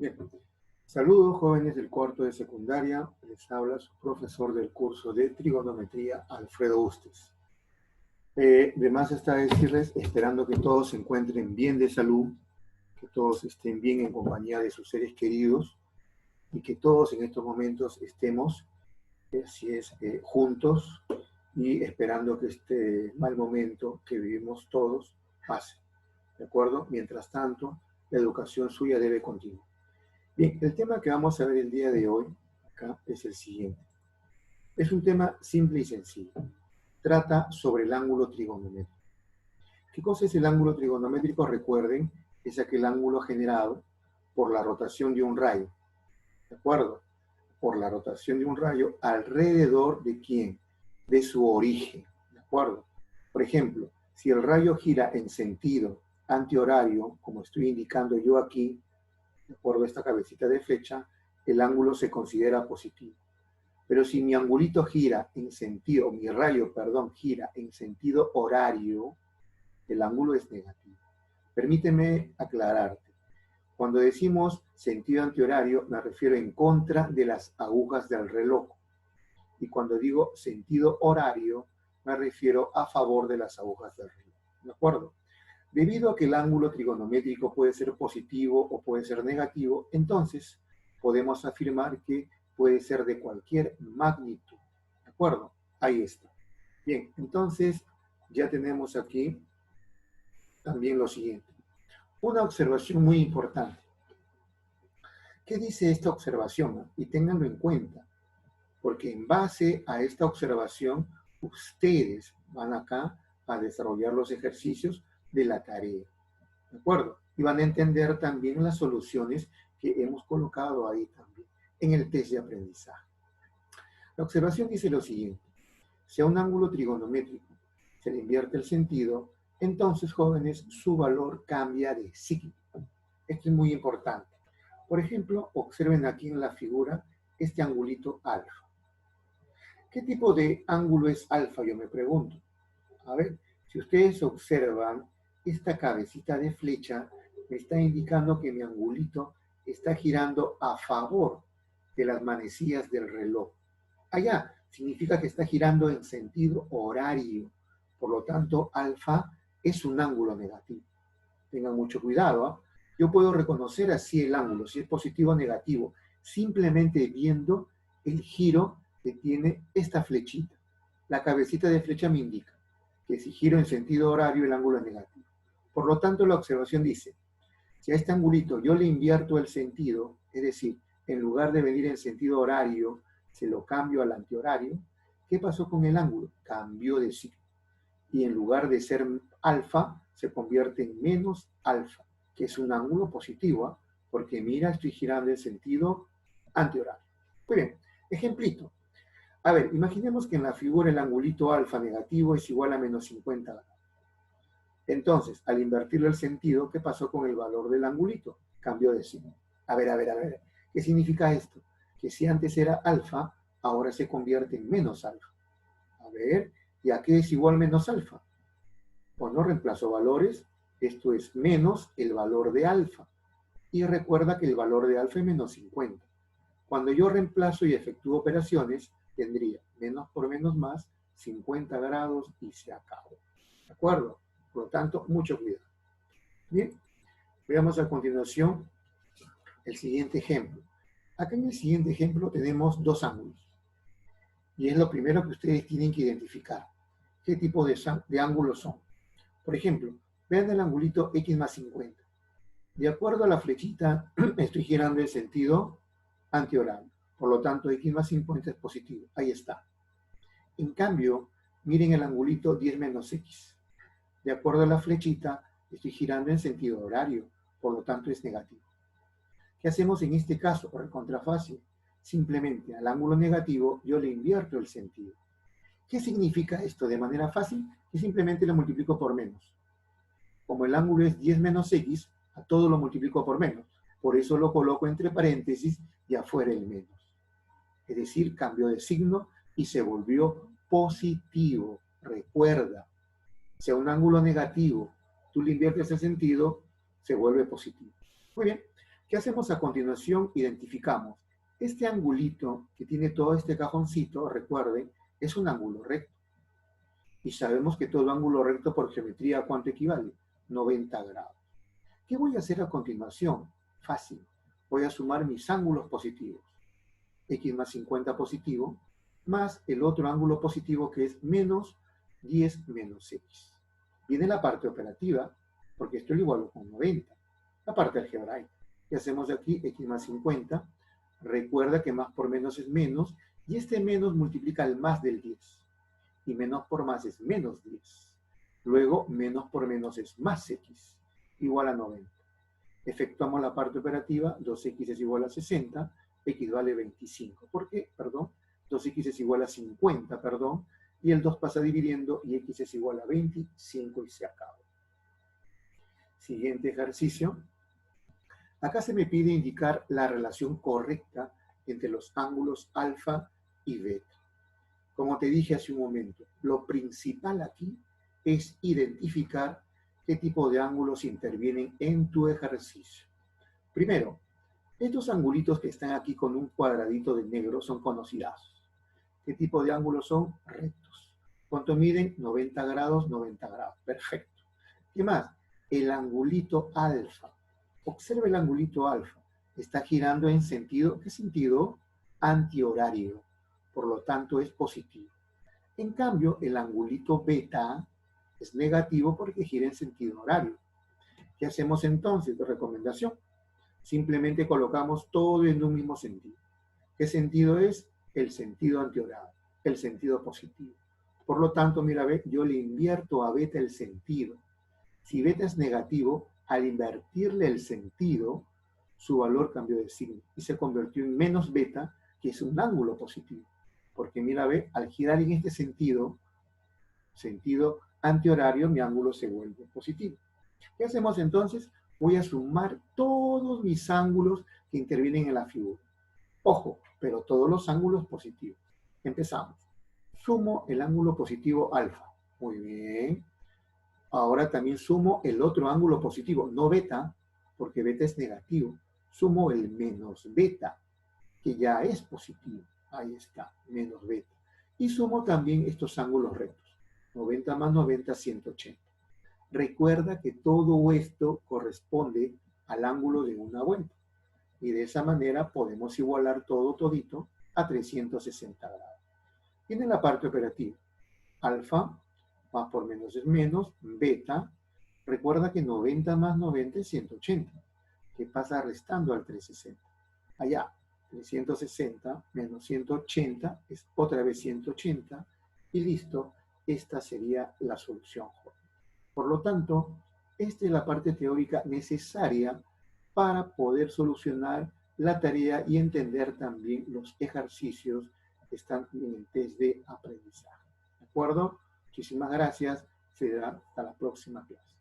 Bien. Saludos, jóvenes del cuarto de secundaria. Les habla su profesor del curso de trigonometría, Alfredo Ustes. De más está decirles, esperando que todos se encuentren bien de salud, que todos estén bien en compañía de sus seres queridos y que todos en estos momentos estemos, juntos y esperando que este mal momento que vivimos todos pase. ¿De acuerdo? Mientras tanto, la educación suya debe continuar. Bien, el tema que vamos a ver el día de hoy acá es el siguiente. Es un tema simple y sencillo. Trata sobre el ángulo trigonométrico. ¿Qué cosa es el ángulo trigonométrico? Recuerden, es aquel ángulo generado por la rotación de un rayo. ¿De acuerdo? Por la rotación de un rayo alrededor de ¿quién? De su origen. ¿De acuerdo? Por ejemplo, si el rayo gira en sentido antihorario, como estoy indicando yo aquí, de acuerdo a esta cabecita de flecha, el ángulo se considera positivo. Pero si mi angulito gira en sentido, mi rayo, perdón, gira en sentido horario, el ángulo es negativo. Permíteme aclararte. Cuando decimos sentido antihorario, me refiero en contra de las agujas del reloj. Y cuando digo sentido horario, me refiero a favor de las agujas del reloj. ¿De acuerdo? Debido a que el ángulo trigonométrico puede ser positivo o puede ser negativo, entonces podemos afirmar que puede ser de cualquier magnitud. ¿De acuerdo? Ahí está. Bien, entonces ya tenemos aquí también lo siguiente. Una observación muy importante. ¿Qué dice esta observación? Y ténganlo en cuenta, porque en base a esta observación, ustedes van acá a desarrollar los ejercicios de la tarea. ¿De acuerdo? Y van a entender también las soluciones que hemos colocado ahí también en el test de aprendizaje. La observación dice lo siguiente. Si a un ángulo trigonométrico se le invierte el sentido, entonces, jóvenes, su valor cambia de signo. Esto es muy importante. Por ejemplo, observen aquí en la figura este angulito alfa. ¿Qué tipo de ángulo es alfa? Yo me pregunto. A ver, si ustedes observan, esta cabecita de flecha me está indicando que mi angulito está girando a favor de las manecillas del reloj. Allá significa que está girando en sentido horario. Por lo tanto, alfa es un ángulo negativo. Tengan mucho cuidado, ¿eh? Yo puedo reconocer así el ángulo, si es positivo o negativo, simplemente viendo el giro que tiene esta flechita. La cabecita de flecha me indica que si giro en sentido horario, el ángulo es negativo. Por lo tanto, la observación dice, si a este angulito yo le invierto el sentido, es decir, en lugar de venir en sentido horario, se lo cambio al antihorario, ¿qué pasó con el ángulo? Cambió de signo. Y en lugar de ser alfa, se convierte en menos alfa, que es un ángulo positivo, ¿eh? Porque mira, estoy girando en sentido antihorario. Muy bien, ejemplito. A ver, imaginemos que en la figura el angulito alfa negativo es igual a menos 50 grados. Entonces, al invertirle el sentido, ¿qué pasó con el valor del angulito? Cambió de signo. A ver. ¿Qué significa esto? Que si antes era alfa, ahora se convierte en menos alfa. A ver, ¿y a qué es igual menos alfa? Cuando reemplazo valores, esto es menos el valor de alfa. Y recuerda que el valor de alfa es menos 50. Cuando yo reemplazo y efectúo operaciones, tendría menos por menos más, 50 grados y se acabó. ¿De acuerdo? Por lo tanto, mucho cuidado. Bien, veamos a continuación el siguiente ejemplo. Acá en el siguiente ejemplo tenemos dos ángulos. Y es lo primero que ustedes tienen que identificar. ¿Qué tipo de ángulos son? Por ejemplo, vean el angulito X más 50. De acuerdo a la flechita, estoy girando en sentido antihorario. Por lo tanto, X más 50 es positivo. Ahí está. En cambio, miren el angulito 10 menos X. De acuerdo a la flechita, estoy girando en sentido horario. Por lo tanto, es negativo. ¿Qué hacemos en este caso? Por el contrafácil. Simplemente al ángulo negativo yo le invierto el sentido. ¿Qué significa esto? De manera fácil, que simplemente lo multiplico por menos. Como el ángulo es 10 menos X, a todo lo multiplico por menos. Por eso lo coloco entre paréntesis y afuera el menos. Es decir, cambió de signo y se volvió positivo. Recuerda, si a un ángulo negativo tú le inviertes el sentido, se vuelve positivo. Muy bien. ¿Qué hacemos a continuación? Identificamos. Este angulito que tiene todo este cajoncito, recuerden, es un ángulo recto. Y sabemos que todo ángulo recto por geometría, ¿a cuánto equivale? 90 grados. ¿Qué voy a hacer a continuación? Fácil. Voy a sumar mis ángulos positivos. X más 50 positivo, más el otro ángulo positivo que es menos 10 menos X. Viene la parte operativa, porque esto lo igualo con 90. La parte algebraica. ¿Qué hacemos aquí? X más 50. Recuerda que más por menos es menos, y este menos multiplica el más del 10. Y menos por más es menos 10. Luego, menos por menos es más X, igual a 90. Efectuamos la parte operativa, 2X es igual a 60, X vale 25. ¿Por qué? Perdón. 2X es igual a 50, perdón. Y el 2 pasa dividiendo y X es igual a 25 y se acaba. Siguiente ejercicio. Acá se me pide indicar la relación correcta entre los ángulos alfa y beta. Como te dije hace un momento, lo principal aquí es identificar qué tipo de ángulos intervienen en tu ejercicio. Primero, estos angulitos que están aquí con un cuadradito de negro son conocidos. ¿Qué tipo de ángulos son? Rectos. ¿Cuánto miden? 90 grados, 90 grados. Perfecto. ¿Qué más? El angulito alfa. Observe el angulito alfa. Está girando en sentido, ¿qué sentido? Antihorario. Por lo tanto, es positivo. En cambio, el angulito beta es negativo porque gira en sentido horario. ¿Qué hacemos entonces? De recomendación. Simplemente colocamos todo en un mismo sentido. ¿Qué sentido es? El sentido antihorario, el sentido positivo. Por lo tanto, mira, ve, yo le invierto a beta el sentido. Si beta es negativo, al invertirle el sentido, su valor cambió de signo y se convirtió en menos beta, que es un ángulo positivo. Porque mira, ve, al girar en este sentido antihorario, mi ángulo se vuelve positivo. ¿Qué hacemos entonces? Voy a sumar todos mis ángulos que intervienen en la figura. Ojo, pero todos los ángulos positivos. Empezamos. Sumo el ángulo positivo alfa. Muy bien. Ahora también sumo el otro ángulo positivo, no beta, porque beta es negativo. Sumo el menos beta, que ya es positivo. Ahí está, menos beta. Y sumo también estos ángulos rectos. 90 más 90, 180. Recuerda que todo esto corresponde al ángulo de una vuelta. Y de esa manera podemos igualar todo todito a 360 grados. Tiene la parte operativa. Alfa, más por menos es menos. Beta, recuerda que 90 más 90 es 180. ¿Qué pasa restando al 360? Allá, 360 menos 180 es otra vez 180. Y listo, esta sería la solución. Por lo tanto, esta es la parte teórica necesaria para poder solucionar la tarea y entender también los ejercicios que están en el test de aprendizaje. ¿De acuerdo? Muchísimas gracias. Será hasta la próxima clase.